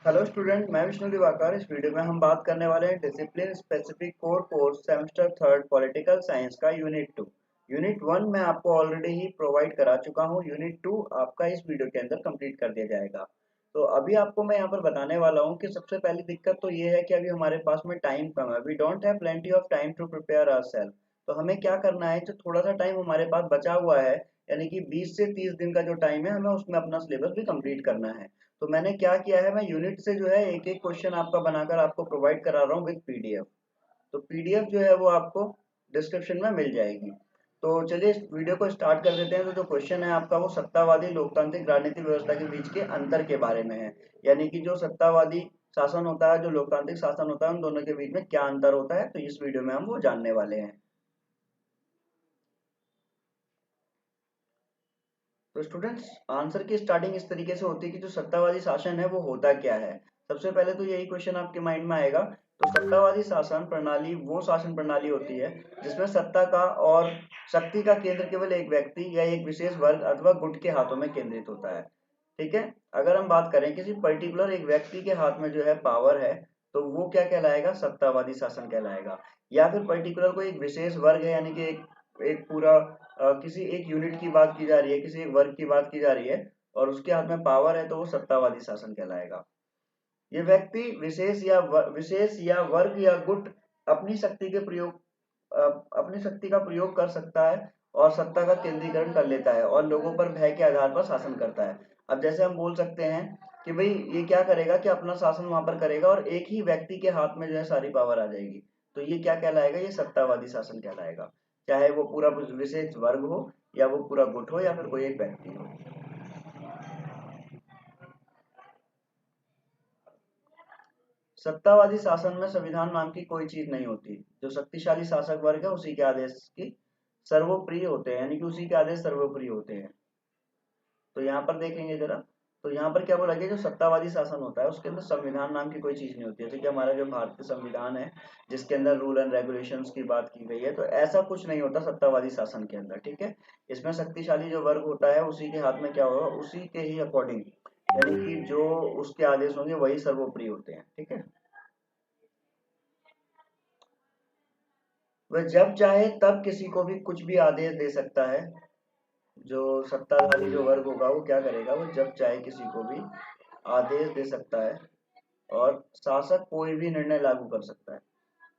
Hello student, मैं विष्णु दिवाकर। इस video में हम बात करने वाले हैं discipline specific core course semester third political science का यूनिट 1 मैं आपको ऑलरेडी ही प्रोवाइड करा चुका हूँ। यूनिट 2 आपका इस वीडियो के अंदर कंप्लीट कर दिया जाएगा। तो अभी आपको मैं यहाँ पर बताने वाला हूँ कि सबसे पहली दिक्कत तो ये है कि अभी हमारे पास में टाइम कम है। We don't have plenty of time to prepare ourselves. तो हमें क्या करना है, जो थोड़ा सा टाइम हमारे पास बचा हुआ है, यानी कि 20 से 30 दिन का जो टाइम है, हमें उसमें अपना सिलेबस भी कंप्लीट करना है। तो मैंने क्या किया है, मैं यूनिट से जो है एक एक क्वेश्चन आपका बनाकर आपको प्रोवाइड करा रहा हूँ विद पीडीएफ। तो पीडीएफ जो है वो आपको डिस्क्रिप्शन में मिल जाएगी। तो चलिए इस वीडियो को स्टार्ट कर देते हैं। तो जो क्वेश्चन है आपका वो सत्तावादी लोकतांत्रिक राजनीतिक व्यवस्था के बीच के अंतर के बारे में है। यानी कि जो सत्तावादी शासन होता है, जो लोकतांत्रिक शासन होता है, उन दोनों के बीच में क्या अंतर होता है, तो इस वीडियो में हम वो जानने वाले हैं। तो स्टूडेंट्स, आंसर की स्टार्टिंग इस तरीके से होती है कि जो सत्तावादी शासन है वो होता क्या है। सबसे पहले तो यही क्वेश्चन आपके माइंड में आएगा। तो सत्तावादी शासन प्रणाली वो शासन प्रणाली होती है जिसमें सत्ता का और शक्ति का केंद्र केवल एक व्यक्ति या एक विशेष वर्ग अथवा गुट के हाथों में केंद्रित होता है। ठीक है। अगर हम बात करें किसी पर्टिकुलर एक व्यक्ति के हाथ में जो है पावर है, तो वो क्या कहलाएगा, सत्तावादी शासन कहलाएगा। या फिर पर्टिकुलर कोई एक विशेष वर्ग है, यानी कि एक एक पूरा किसी एक यूनिट की बात की जा रही है, किसी एक वर्ग की बात की जा रही है, और उसके हाथ में पावर है, तो वो सत्तावादी शासन कहलाएगा। ये व्यक्ति विशेष या वर्ग या गुट अपनी शक्ति के प्रयोग अपनी शक्ति का प्रयोग कर सकता है और सत्ता का केंद्रीकरण कर लेता है और लोगों पर भय के आधार पर शासन करता है। अब जैसे हम बोल सकते हैं कि भाई ये क्या करेगा कि अपना शासन वहां पर करेगा और एक ही व्यक्ति के हाथ में जो है सारी पावर आ जाएगी। तो ये क्या कहलाएगा, ये सत्तावादी शासन कहलाएगा। चाहे वो पूरा विशेष वर्ग हो, या वो पूरा गुट हो, या फिर कोई एक व्यक्ति हो। सत्तावादी शासन में संविधान नाम की कोई चीज नहीं होती। जो शक्तिशाली शासक वर्ग है उसी के आदेश की सर्वोप्रिय होते हैं, यानी कि उसी के आदेश सर्वोप्रिय होते हैं। तो यहाँ पर देखेंगे जरा, तो यहाँ पर क्या बोला गया, जो सत्तावादी शासन होता है उसके अंदर संविधान नाम की कोई चीज नहीं होती। जैसे कि हमारा जो भारतीय संविधान है जिसके अंदर रूल एंड रेगुलेशंस की बात की गई है, तो ऐसा कुछ नहीं होता सत्तावादी शासन के अंदर। ठीक है। इसमें शक्तिशाली जो वर्ग होता है उसी के हाथ में क्या होगा, उसी के ही अकॉर्डिंग, यानी कि जो उसके आदेश होंगे वही सर्वोपरि होते हैं। ठीक है। वह जब चाहे तब किसी को भी कुछ भी आदेश दे सकता है। जो सत्ताधारी जो वर्ग होगा वो क्या करेगा, वो जब चाहे किसी को भी आदेश दे सकता है और शासक कोई भी निर्णय लागू कर सकता है।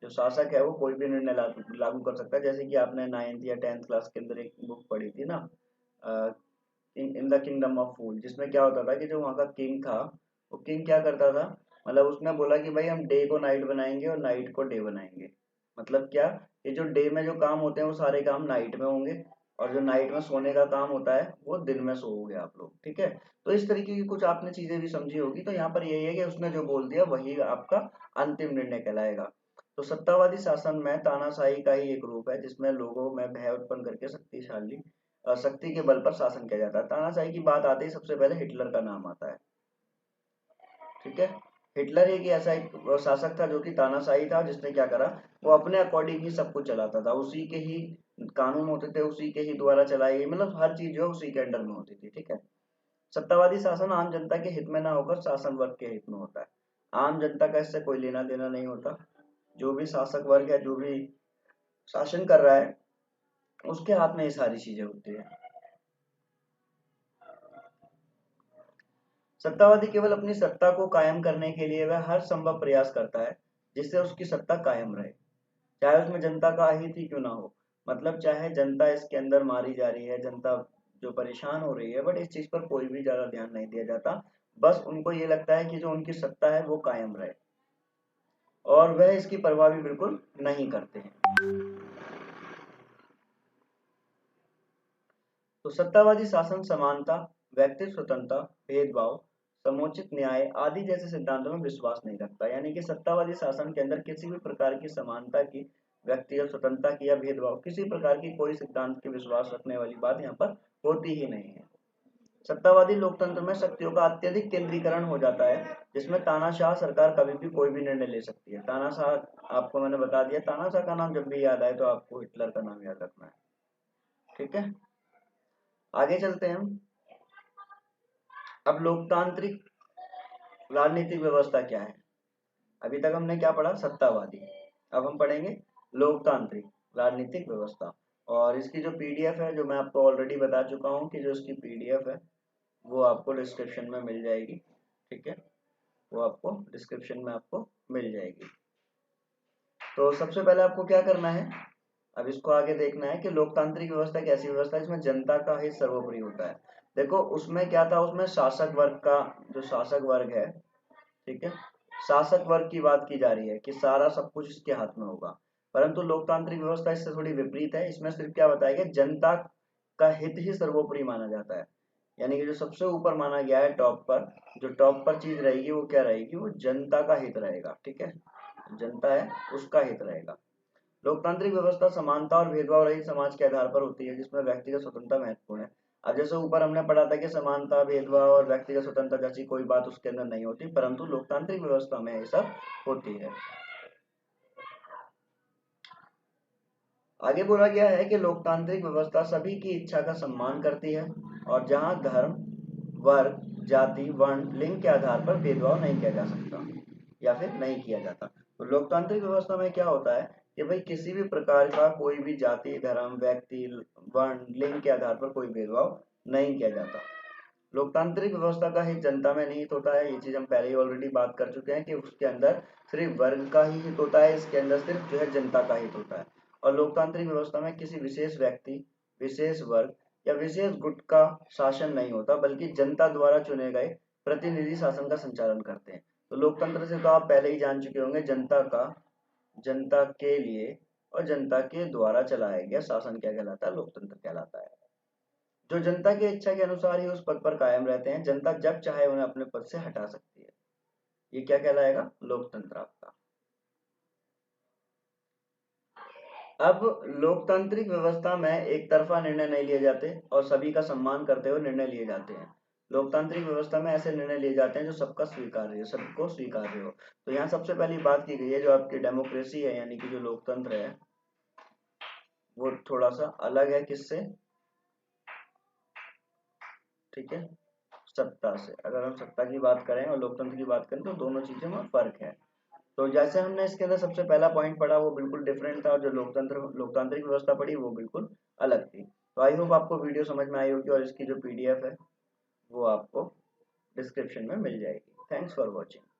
जो शासक है वो कोई भी निर्णय लागू कर सकता है। जैसे कि आपने 9th या 10th क्लास के अंदर एक बुक पढ़ी थी ना, इन द किंगडम ऑफ फूल, जिसमें क्या होता था कि जो वहाँ का किंग था, वो किंग क्या करता था, मतलब उसने बोला कि भाई हम डे को नाइट बनाएंगे और नाइट को डे बनाएंगे। मतलब क्या, ये जो डे में जो काम होते हैं वो सारे काम नाइट में होंगे, और जो नाइट में सोने का काम होता है वो दिन में सोओगे आप लोग। ठीक है। तो इस तरीके की कुछ आपने चीजें भी समझी होगी। तो यहाँ पर यही है कि उसने जो बोल दिया वही आपका अंतिम निर्णय कहलाएगा। तो सत्तावादी शासन में तानाशाही का ही एक रूप है जिसमें लोगों में भय उत्पन्न करके शक्ति के बल पर शासन किया जाता है। तानाशाही की बात आते ही सबसे पहले हिटलर का नाम आता है। ठीक है। हिटलर एक ऐसा एक शासक था जो कि तानाशाही था, जिसने क्या करा, वो अपने अकॉर्डिंग ही सब कुछ चलाता था। उसी के ही कानून होते थे, उसी के ही द्वारा चलाई गई, मतलब हर चीज जो है उसी के अंडर में होती थी। ठीक है। सत्तावादी शासन आम जनता के हित में ना होकर शासन वर्ग के हित में होता है। आम जनता का इससे कोई लेना देना नहीं होता। जो भी शासक वर्ग है, जो भी शासन कर रहा है, उसके हाथ में ये सारी चीजें होती है। सत्तावादी केवल अपनी सत्ता को कायम करने के लिए वह हर संभव प्रयास करता है जिससे उसकी सत्ता कायम रहे, चाहे उसमें जनता का अहित ही क्यों ना हो। मतलब चाहे जनता इसके अंदर मारी जा रही है, जनता जो परेशान हो रही है, बट इस चीज पर कोई भी ज्यादा ध्यान नहीं दिया जाता। बस उनको ये लगता है कि जो उनकी सत्ता है वो कायम रहे, और वह इसकी परवाह भी बिल्कुल नहीं करते हैं। तो सत्तावादी शासन समानता, व्यक्ति स्वतंत्रता, भेदभाव, समुचित न्याय आदि जैसे सिद्धांतों में विश्वास नहीं रखता। यानी कि सत्तावादी शासन के अंदर किसी भी प्रकार की समानता की, व्यक्तिगत स्वतंत्रता की या भेदभाव, किसी प्रकार की कोई सिद्धांत की विश्वास रखने वाली बात यहाँ पर होती ही नहीं है। सत्तावादी लोकतंत्र में शक्तियों का अत्यधिक केंद्रीकरण हो जाता है, जिसमें तानाशाह सरकार कभी भी कोई भी निर्णय ले सकती है। तानाशाह आपको मैंने बता दिया, तानाशाह का नाम जब भी याद आए तो आपको हिटलर का नाम याद रखना है। ठीक है। आगे चलते हैं हम। अब लोकतांत्रिक राजनीतिक व्यवस्था क्या है? अभी तक हमने क्या पढ़ा? सत्तावादी। अब हम पढ़ेंगे लोकतांत्रिक राजनीतिक व्यवस्था। और इसकी जो पीडीएफ है, जो मैं आपको ऑलरेडी बता चुका हूँ कि जो इसकी पीडीएफ है वो आपको डिस्क्रिप्शन में मिल जाएगी। ठीक है, वो आपको डिस्क्रिप्शन में आपको मिल जाएगी। तो सबसे पहले आपको क्या करना है, अब इसको आगे देखना है कि लोकतांत्रिक व्यवस्था एक ऐसी व्यवस्था है जिसमें जनता का हित सर्वोपरि होता है। देखो उसमें क्या था, उसमें शासक वर्ग का, जो शासक वर्ग है, ठीक है, शासक वर्ग की बात की जा रही है कि सारा सब कुछ इसके हाथ में होगा। परंतु लोकतांत्रिक व्यवस्था इससे थोड़ी विपरीत है। इसमें सिर्फ क्या बताया गया, जनता का हित ही सर्वोपरि माना जाता है। यानी कि जो सबसे ऊपर माना गया है, टॉप पर, जो टॉप पर चीज रहेगी वो क्या रहेगी, वो जनता का हित रहेगा। ठीक है, जनता है उसका हित रहेगा। लोकतांत्रिक व्यवस्था समानता और भेदभाव रहित समाज के आधार पर होती है, जिसमें व्यक्तिगत स्वतंत्रता महत्वपूर्ण है। अब जैसे ऊपर हमने पढ़ा था कि समानता, भेदभाव और व्यक्तिगत स्वतंत्रता जैसी कोई बात उसके अंदर नहीं होती, परंतु लोकतांत्रिक व्यवस्था में ये सब होती है। आगे बोला गया है कि लोकतांत्रिक व्यवस्था सभी की इच्छा का सम्मान करती है और जहां धर्म, वर्ग, जाति, वर्ण, लिंग के आधार पर भेदभाव नहीं किया जा सकता या फिर नहीं किया जाता। तो लोकतांत्रिक व्यवस्था में क्या होता है कि भाई किसी भी प्रकार का कोई भी जाति, धर्म, व्यक्ति, वर्ण, लिंग के आधार पर कोई भेदभाव नहीं किया जाता। लोकतांत्रिक व्यवस्था का हित जनता में निहित होता है। ये चीज हम पहले ही ऑलरेडी बात कर चुके हैं कि उसके अंदर सिर्फ वर्ग का ही हित होता है, इसके अंदर सिर्फ जो है जनता का हित होता है। और लोकतांत्रिक व्यवस्था में किसी विशेष व्यक्ति, विशेष वर्ग या विशेष गुट का शासन नहीं होता, बल्कि जनता द्वारा चुने गए प्रतिनिधि शासन का संचालन करते हैं। तो लोकतंत्र से तो आप पहले ही जान चुके होंगे, जनता का, जनता के लिए और जनता के द्वारा चलाया गया शासन क्या कहलाता है, लोकतंत्र कहलाता है। जो जनता की इच्छा के अनुसार ही उस पद पर कायम रहते हैं, जनता जब चाहे उन्हें अपने पद से हटा सकती है। ये क्या कहलाएगा, लोकतंत्र आपका। अब लोकतांत्रिक व्यवस्था में एक तरफा निर्णय नहीं लिए जाते और सभी का सम्मान करते हुए निर्णय लिए जाते हैं। लोकतांत्रिक व्यवस्था में ऐसे निर्णय लिए जाते हैं जो सबका स्वीकार्य, सबको स्वीकार्य हो। तो यहाँ सबसे पहली बात की गई है, जो आपकी डेमोक्रेसी है, यानी कि जो लोकतंत्र है, वो थोड़ा सा अलग है किससे, ठीक है, सत्ता से। अगर हम सत्ता की बात करें और लोकतंत्र की बात करें तो दोनों चीजों में फर्क है। तो जैसे हमने इसके अंदर सबसे पहला पॉइंट पढ़ा वो बिल्कुल डिफरेंट था, और जो लोकतांत्रिक व्यवस्था पढ़ी वो बिल्कुल अलग थी। तो आई होप आपको वीडियो समझ में आई होगी, और इसकी जो पीडीएफ है वो आपको डिस्क्रिप्शन में मिल जाएगी। Thanks for watching.